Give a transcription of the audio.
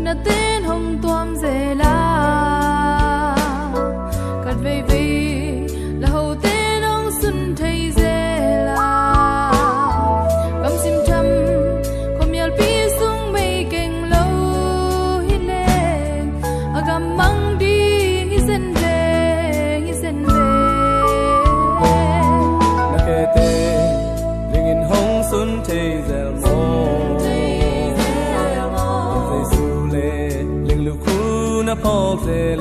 na tên hồng tuam dễ la cắt về về là hậu tên ông xuân thấy dễ la cầm sim thăm com yal pi sung mây keng lâu hi lên agam mang đi hi sen về na kê tê lingin hong xuân thấy dễ na pok de